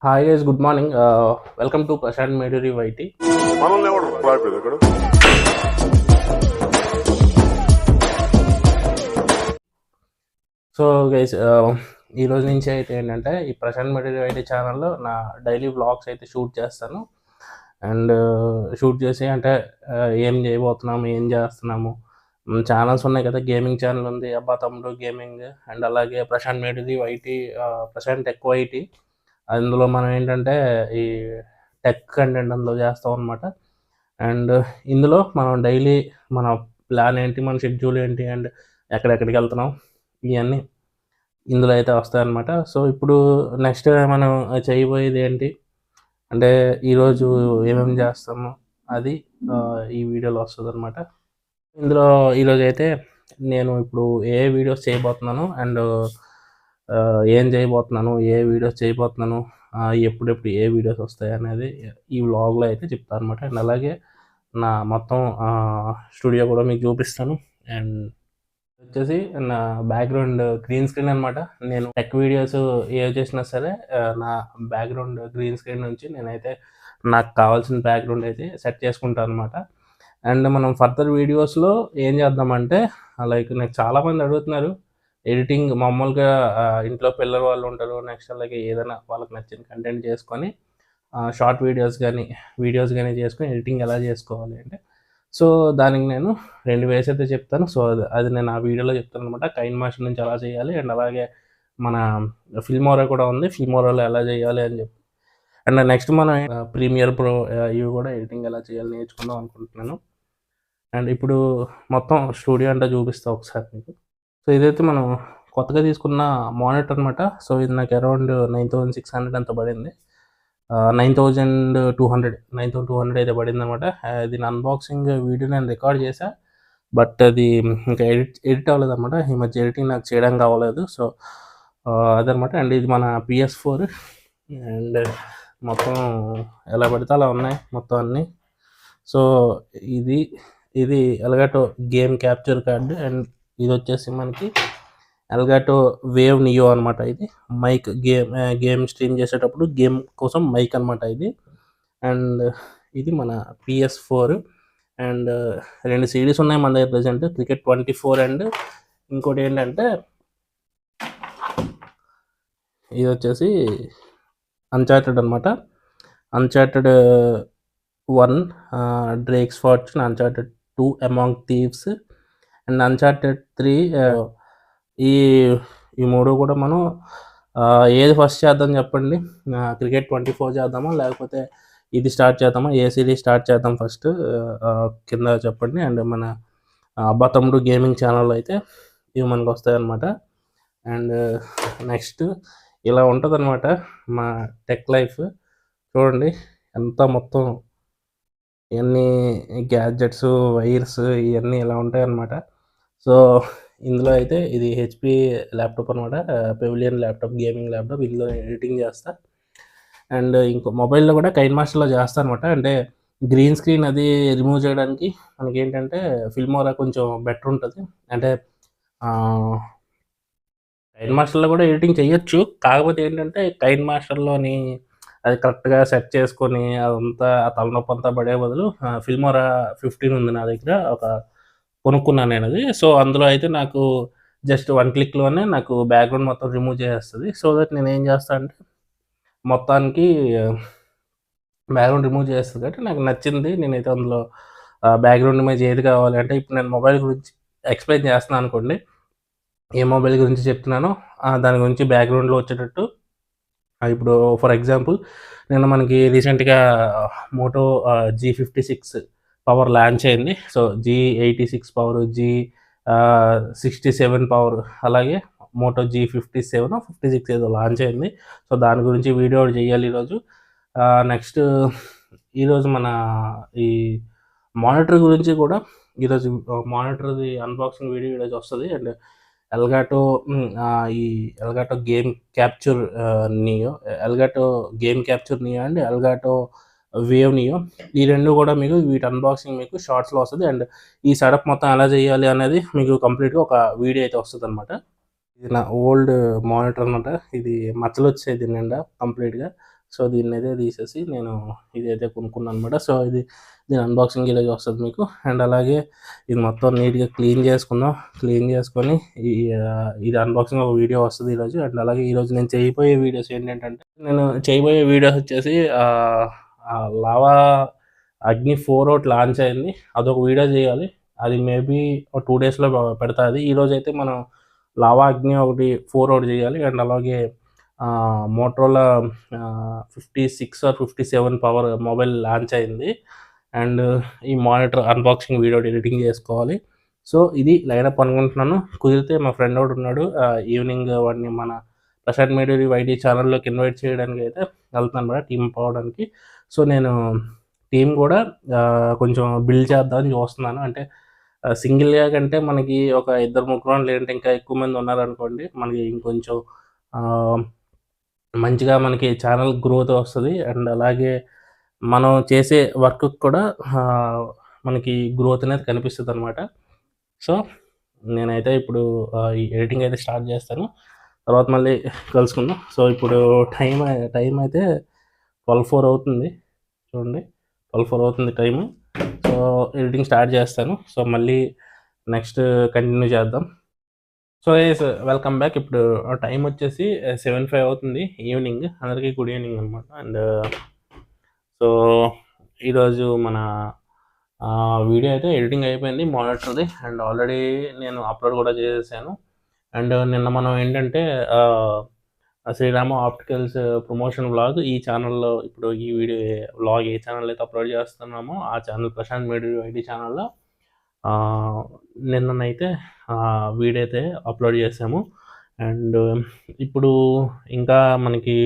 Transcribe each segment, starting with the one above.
Hi guys, good morning. Welcome to Prashanth Meduri YT. మనల్ని ఎవరు రాయలేదు ఇక్కడ. సో గైస్, ఈ రోజు నుంచి అయితే ఏంటంటే ఈ ప్రశాంత్ మేడూరి వైటీ ఛానల్లో నా డైలీ వ్లాగ్స్ అయితే షూట్ చేస్తాను. అండ్ షూట్ చేసి అంటే ఏం చేయబోతున్నాము, ఏం చేస్తున్నాము, ఛానల్స్ ఉన్నాయి కదా. గేమింగ్ ఛానల్ ఉంది, అబ్బా తమ్ముడు గేమింగ్, అండ్ అలాగే Prashanth Meduri YT, Prashanth tech YT. అందులో మనం ఏంటంటే ఈ టెక్ కంటెంట్ అందులో చేస్తాం అనమాట. అండ్ ఇందులో మనం డైలీ మన ప్లాన్ ఏంటి, మన షెడ్యూల్ ఏంటి, అండ్ ఎక్కడెక్కడికి వెళ్తున్నాం, ఇవన్నీ ఇందులో అయితే వస్తాయన్నమాట. సో ఇప్పుడు నెక్స్ట్ మనం చేయబోయేది ఏంటి అంటే ఈరోజు ఏమేమి చేస్తాము అది ఈ వీడియోలో వస్తుంది అనమాట. ఇందులో ఈరోజు అయితే నేను ఇప్పుడు ఏ వీడియోస్ చేయబోతున్నాను, అండ్ ఏం చేయబోతున్నాను, ఏ వీడియోస్ చేయబోతున్నాను, ఎప్పుడెప్పుడు ఏ వీడియోస్ వస్తాయి అనేది ఈ వ్లాగ్లో అయితే చెప్తాను అనమాట. అండ్ అలాగే నా మొత్తం స్టూడియో కూడా మీకు చూపిస్తాను. అండ్ వచ్చేసి నా బ్యాక్గ్రౌండ్ గ్రీన్ స్క్రీన్ అనమాట. నేను టెక్ వీడియోస్ ఏ చేసినా సరే నా బ్యాక్గ్రౌండ్ గ్రీన్ స్క్రీన్ నుంచి నేనైతే నాకు కావాల్సిన బ్యాక్గ్రౌండ్ అయితే సెట్ చేసుకుంటాను అనమాట. అండ్ మనం ఫర్దర్ వీడియోస్లో ఏం చేద్దామంటే, లైక్ నాకు చాలామంది అడుగుతున్నారు ఎడిటింగ్. మామూలుగా ఇంట్లో పిల్లల వాళ్ళు ఉంటారు, నెక్స్ట్ అలాగే ఏదైనా వాళ్ళకి నచ్చిన కంటెంట్ చేసుకొని షార్ట్ వీడియోస్ కానీ చేసుకొని ఎడిటింగ్ ఎలా చేసుకోవాలి అంటే, సో దానికి నేను 2 వేస్ అయితే చెప్తాను. సో అది నేను ఆ వీడియోలో చెప్తాను అనమాట. కైన్ మాస్టర్ నుంచి ఎలా చేయాలి, అండ్ అలాగే మన ఫిల్మోరా కూడా ఉంది, ఫిల్మోరాలో ఎలా చేయాలి అని చెప్పి. అండ్ నెక్స్ట్ మనం ప్రీమియర్ ప్రో ఇవి కూడా ఎడిటింగ్ ఎలా చేయాలి నేర్చుకుందాం అనుకుంటున్నాను. అండ్ ఇప్పుడు మొత్తం స్టూడియో అంతా చూపిస్తా ఒకసారి మీకు. సో ఇదైతే మనం కొత్తగా తీసుకున్న మానిటర్ అనమాట. సో ఇది నాకు అరౌండ్ 9600 అంత పడింది. 9200 అయితే పడింది అనమాట. దీని అన్బాక్సింగ్ వీడియో నేను రికార్డ్ చేశా, బట్ అది ఇంకా ఎడిట్ అవ్వలేదు అనమాట. ఈ మధ్య ఎడిటింగ్ నాకు చేయడానికి అవ్వలేదు. సో అదనమాట. అండ్ ఇది మన PS4. అండ్ మొత్తం ఎలా పడితే అలా ఉన్నాయి మొత్తం అన్నీ. సో ఇది Elgato game capture card. And ఇది వచ్చేసి మనకి ఎల్గాటో వేవ్ నియో అనమాట. ఇది మైక్, గేమ్ స్ట్రీమ్ చేసేటప్పుడు గేమ్ కోసం మైక్ అనమాట ఇది. అండ్ ఇది మన PS4. అండ్ 2 సిడీస్ ఉన్నాయి మన దగ్గర ప్రజెంట్, క్రికెట్ 24. అండ్ ఇంకోటి ఏంటంటే ఇది వచ్చేసి అన్చార్టెడ్ అనమాట. Uncharted 1, drakes fortune, Uncharted 2, among thieves, and Uncharted 3. ఈ 3 కూడా మనం ఏది ఫస్ట్ చేద్దాం చెప్పండి? క్రికెట్ 24 చేద్దామా, లేకపోతే ఇది స్టార్ట్ చేద్దామా? ఏ సిరీస్ స్టార్ట్ చేద్దాం ఫస్ట్ కింద చెప్పండి. అండ్ మన అబ్బా తమ్ముడు గేమింగ్ ఛానల్లో అయితే ఇవి మనకు వస్తాయన్నమాట. అండ్ నెక్స్ట్ ఇలా ఉంటుంది అనమాట మా టెక్ లైఫ్. చూడండి ఎంత మొత్తం ఇవన్నీ గ్యాడ్జెట్స్, వైర్స్ ఇవన్నీ ఇలా ఉంటాయి అన్నమాట. సో ఇందులో అయితే ఇది HP ల్యాప్టాప్ అనమాట, పెవిలియన్ ల్యాప్టాప్, గేమింగ్ ల్యాప్టాప్. ఇందులో ఎడిటింగ్ చేస్తా. అండ్ ఇంకో మొబైల్లో కూడా కైన్ మాస్టర్లో చేస్తా అనమాట. అంటే గ్రీన్ స్క్రీన్ అది రిమూవ్ చేయడానికి మనకి ఏంటంటే ఫిల్మోరా కొంచెం బెటర్ ఉంటుంది. అంటే కైన్ మాస్టర్లో కూడా ఎడిటింగ్ చేయొచ్చు, కాకపోతే ఏంటంటే కైన్ మాస్టర్లోని అది కరెక్ట్గా సెట్ చేసుకొని అదంతా ఆ తలనొప్పి అంతా పడే బదులు ఫిల్మోరా 15 ఉంది నా దగ్గర, ఒక కొనుక్కున్నాను నేను అది. సో అందులో అయితే నాకు జస్ట్ 1 క్లిక్లోనే నాకు బ్యాక్గ్రౌండ్ మొత్తం రిమూవ్ చేసేస్తుంది. సో దట్ నేను ఏం చేస్తాను అంటే మొత్తానికి బ్యాక్గ్రౌండ్ రిమూవ్ చేస్తుంది కాబట్టి నాకు నచ్చింది. నేనైతే అందులో బ్యాక్గ్రౌండ్ ఇమేజ్ ఏది కావాలి అంటే, ఇప్పుడు నేను మొబైల్ గురించి ఎక్స్ప్లెయిన్ చేస్తున్నాను అనుకోండి, ఏ మొబైల్ గురించి చెప్తున్నానో దాని గురించి బ్యాక్గ్రౌండ్లో వచ్చేటట్టు. ఇప్పుడు ఫర్ ఎగ్జాంపుల్ నేను మనకి రీసెంట్గా మోటో G56 పవర్ లాంచ్ అయింది. So G86 power, G67 power, అలాగే మోటో G57, 56 ఏదో లాంచ్ అయింది. సో దాని గురించి వీడియో చేయాలి ఈరోజు. నెక్స్ట్ ఈరోజు మన ఈ మానిటర్ గురించి కూడా ఈరోజు మానిటర్ది అన్బాక్సింగ్ వీడియో ఈరోజు వస్తుంది. అండ్ ఈ Elgato game capture neo, Elgato game capture neo and Elgato wave neo, ఈ 2 కూడా మీకు వీటి అన్బాక్సింగ్ మీకు షార్ట్స్లో వస్తుంది. అండ్ ఈ సెటప్ మొత్తం ఎలా చేయాలి అనేది మీకు కంప్లీట్గా ఒక వీడియో అయితే వస్తుంది అనమాట. ఇది నా ఓల్డ్ మానిటర్ అనమాట. ఇది మచ్చలు వచ్చేది నిండా కంప్లీట్గా. సో దీన్నైతే తీసేసి నేను ఇదైతే కొనుక్కున్నాను అనమాట. సో దీని అన్బాక్సింగ్ ఈరోజు వస్తుంది మీకు. అండ్ అలాగే ఇది మొత్తం నీట్గా క్లీన్ చేసుకుందాం. క్లీన్ చేసుకొని ఇది అన్బాక్సింగ్ ఒక వీడియో వస్తుంది ఈరోజు. అండ్ అలాగే ఈరోజు నేను చేయబోయే వీడియోస్ ఏంటంటే, నేను చేయబోయే వీడియోస్ వచ్చేసి లావా అగ్ని 4 ఒకటి లాంచ్ అయింది, అదొక వీడియో చేయాలి. అది మేబీ ఒక 2 డేస్లో పెడతా. అది ఈరోజు అయితే మనం లావా అగ్ని 4 ఒకటి చేయాలి. అండ్ అలాగే Motorola 56 or 57 power mobile launch అయింది. అండ్ ఈ మానిటర్ అన్బాక్సింగ్ వీడియో ఎడిటింగ్ చేసుకోవాలి. సో ఇది లైనప్ అనుకుంటున్నాను. కుదిరితే మా ఫ్రెండ్ ఒకటి ఉన్నాడు, ఈవినింగ్ వాడిని మన ప్రశాంత్ మేడూరి వైటీ ఛానల్లోకి ఇన్వైట్ చేయడానికి అయితే వెళ్తున్నాను అనమాట, టీమ్ పోవడానికి. సో నేను టీం కూడా కొంచెం బిల్డ్ చేద్దామని చూస్తున్నాను. అంటే సింగిల్గా కంటే మనకి ఒక 2-3 లేదంటే ఇంకా ఎక్కువ మంది ఉన్నారనుకోండి, మనకి ఇంకొంచెం మంచిగా మనకి ఛానల్ గ్రోత్ వస్తుంది. అండ్ అలాగే మనం చేసే వర్క్ కూడా మనకి గ్రోత్ అనేది కనిపిస్తుంది అనమాట. సో నేనైతే ఇప్పుడు ఈ ఎడిటింగ్ అయితే స్టార్ట్ చేస్తాను, తర్వాత మళ్ళీ కలుసుకుందాం. సో ఇప్పుడు టైం అయితే 12:04 అవుతుంది చూడండి, 12:04 అవుతుంది టైము. సో ఎడిటింగ్ స్టార్ట్ చేస్తాను. సో మళ్ళీ నెక్స్ట్ కంటిన్యూ చేద్దాం. So welcome back. ఇప్పుడు టైం వచ్చేసి 7:05 అవుతుంది ఈవినింగ్. అందరికీ గుడ్ ఈవినింగ్ అనమాట. అండ్ సో ఈరోజు మన వీడియో అయితే ఎడిటింగ్ అయిపోయింది మానిటర్ది, అండ్ ఆల్రెడీ నేను అప్లోడ్ కూడా చేసేసాను. అండ్ నిన్న మనం ఏంటంటే శ్రీరామ ఆప్టికల్స్ ప్రమోషన్ వ్లాగ్ ఈ ఛానల్లో, ఇప్పుడు ఈ వీడియో వ్లాగ్ ఏ ఛానల్ అయితే అప్లోడ్ చేస్తున్నామో ఆ ఛానల్ ప్రశాంత్ మేడూరి ఐటీ ఛానల్లో నిన్ననైతే వీడియో అయితే అప్లోడ్ చేసాము. అండ్ ఇప్పుడు ఇంకా మనకి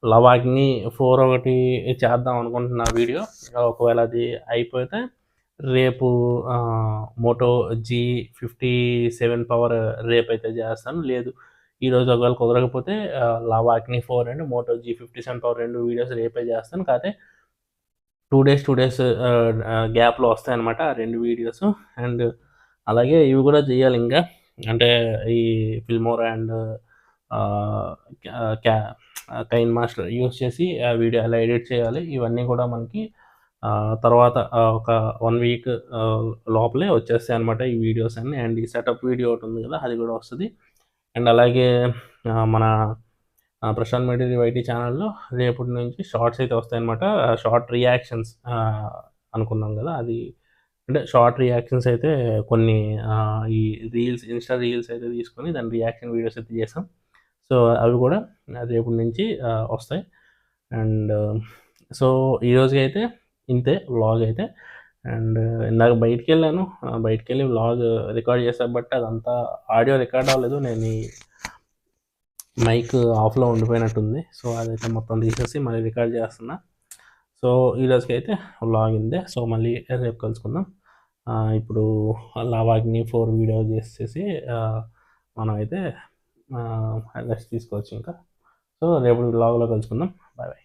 లావా అగ్ని 4 ఒకటి చేద్దాం అనుకుంటున్న వీడియో. ఒకవేళ అది అయిపోతే రేపు మోటో G57 పవర్ రేపు అయితే చేస్తాను. లేదు ఈరోజు ఒకవేళ కుదరకపోతే లావా అగ్ని 4 and Moto G57 power 2 videos రేపే చేస్తాను. కాకపోతే 2 డేస్ గ్యాప్లో వస్తాయన్నమాట ఆ 2 వీడియోస్. అండ్ అలాగే ఇవి కూడా చేయాలి ఇంకా, అంటే ఈ Filmora and KineMaster use చేసి ఆ వీడియో ఎలా ఎడిట్ చేయాలి, ఇవన్నీ కూడా మనకి తర్వాత ఒక 1 వీక్ లోపలే వచ్చేస్తాయి అనమాట ఈ వీడియోస్ అన్నీ. అండ్ ఈ సెటప్ వీడియో ఒకటి ఉంది కదా, అది కూడా వస్తుంది. అండ్ అలాగే మన ప్రశాంత్ మేడూరి వైటీ ఛానల్లో రేపటి నుంచి షార్ట్స్ అయితే వస్తాయన్నమాట. షార్ట్ రియాక్షన్స్ అనుకున్నాం కదా, అది అంటే షార్ట్ రియాక్షన్స్ అయితే కొన్ని ఈ ఇన్స్టా రీల్స్ అయితే తీసుకొని దాని రియాక్షన్ వీడియోస్ అయితే చేసాం. సో అవి కూడా రేపటి నుంచి వస్తాయి. అండ్ సో ఈరోజుకి అయితే ఇంతే వ్లాగ్ అయితే. అండ్ ఇందాక బయటికి వెళ్ళాను, బయటికి వెళ్ళి వ్లాగ్ రికార్డ్ చేసా, బట్ అదంతా ఆడియో రికార్డ్ అవ్వలేదు. నేను ఈ మైక్ ఆఫ్లో ఉండిపోయినట్టుంది. సో అదైతే మొత్తం తీసేసి మళ్ళీ రికార్డ్ చేస్తున్నా. సో ఈరోజుకి అయితే వ్లాగ్ ఇందే. సో మళ్ళీ రేపు కలుసుకుందాం. ఇప్పుడు లావా అగ్ని 4 వీడియో చేసేసి మనం అయితే రెస్ట్ తీసుకోవచ్చు ఇంకా. సో రేపు వ్లాగ్లో కలుసుకుందాం. Bye bye.